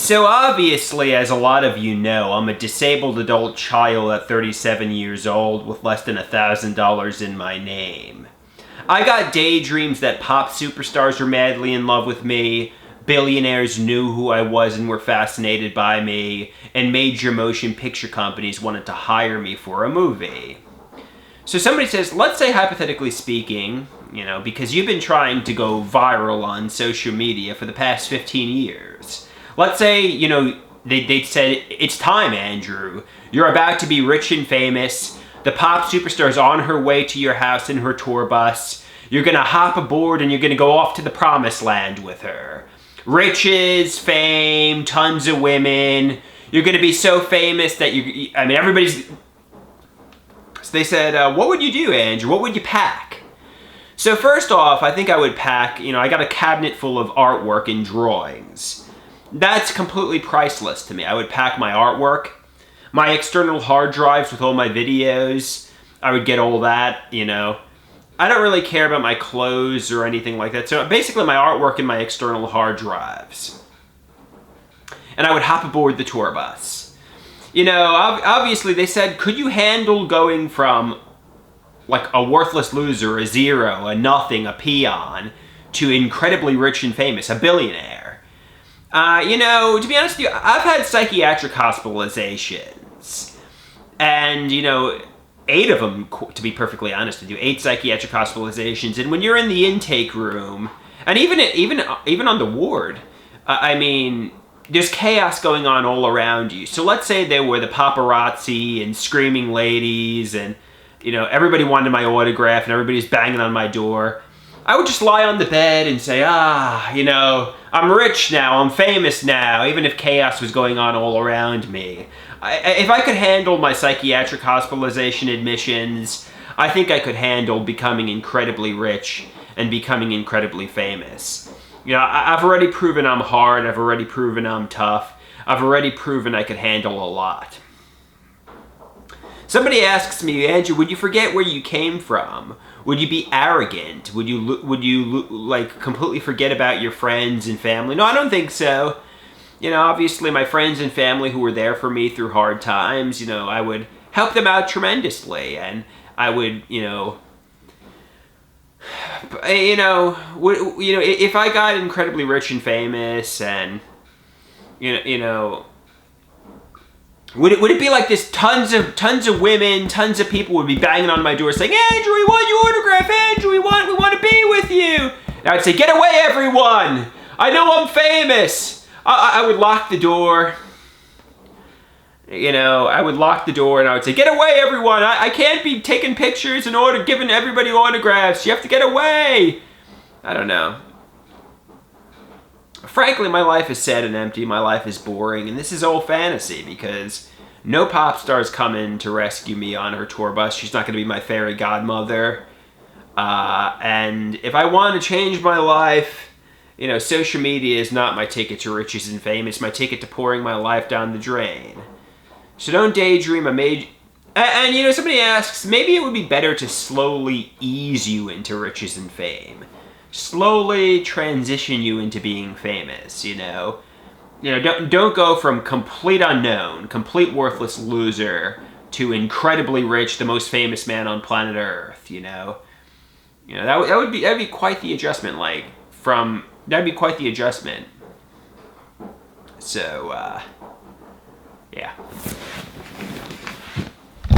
So obviously, as a lot of you know, I'm a disabled adult child at 37 years old with less than $1,000 in my name. I got daydreams that pop superstars were madly in love with me, billionaires knew who I was and were fascinated by me, and major motion picture companies wanted to hire me for a movie. So somebody says, let's say hypothetically speaking, because you've been trying to go viral on social media for the past 15 years. Let's say, they said, it's time, Andrew. You're about to be rich and famous. The pop superstar's on her way to your house in her tour bus. You're going to hop aboard and you're going to go off to the promised land with her. Riches, fame, tons of women. You're going to be so famous that everybody's... So they said, what would you do, Andrew? What would you pack? So first off, I think I would pack, I got a cabinet full of artwork and drawings. That's completely priceless to me. I would pack my artwork, my external hard drives with all my videos. I would get all that, I don't really care about my clothes or anything like that. So basically my artwork and my external hard drives. And I would hop aboard the tour bus. Obviously they said, could you handle going from like a worthless loser, a zero, a nothing, a peon, to incredibly rich and famous, a billionaire? To be honest with you, I've had psychiatric hospitalizations. And, 8 of them, to be perfectly honest with you, 8 psychiatric hospitalizations. And when you're in the intake room, and even on the ward, there's chaos going on all around you. So let's say there were the paparazzi and screaming ladies and, everybody wanted my autograph and everybody's banging on my door. I would just lie on the bed and say, I'm rich now, I'm famous now, even if chaos was going on all around me. If I could handle my psychiatric hospitalization admissions, I think I could handle becoming incredibly rich and becoming incredibly famous. I've already proven I'm hard, I've already proven I'm tough, I've already proven I could handle a lot. Somebody asks me, Andrew, would you forget where you came from? Would you be arrogant? Would you completely forget about your friends and family? No, I don't think so. Obviously my friends and family who were there for me through hard times, I would help them out tremendously, and I would, if I got incredibly rich and famous, and would it be like this? Tons of women, tons of people would be banging on my door saying, Andrew, we want your autograph. Andrew, we want to be with you. And I would say, get away, everyone. I know I'm famous. I would lock the door. I would lock the door and I would say, get away, everyone. I can't be taking pictures and giving everybody autographs. You have to get away. I don't know. Frankly, my life is sad and empty, my life is boring, and this is all fantasy because no pop star's coming to rescue me on her tour bus. She's not going to be my fairy godmother. And if I want to change my life, social media is not my ticket to riches and fame. It's my ticket to pouring my life down the drain. So don't daydream And somebody asks, maybe it would be better to slowly ease you into riches and fame. Slowly transition you into being famous, Don't go from complete unknown, complete worthless loser to incredibly rich, the most famous man on planet Earth, that'd be quite the adjustment, that'd be quite the adjustment. So, yeah.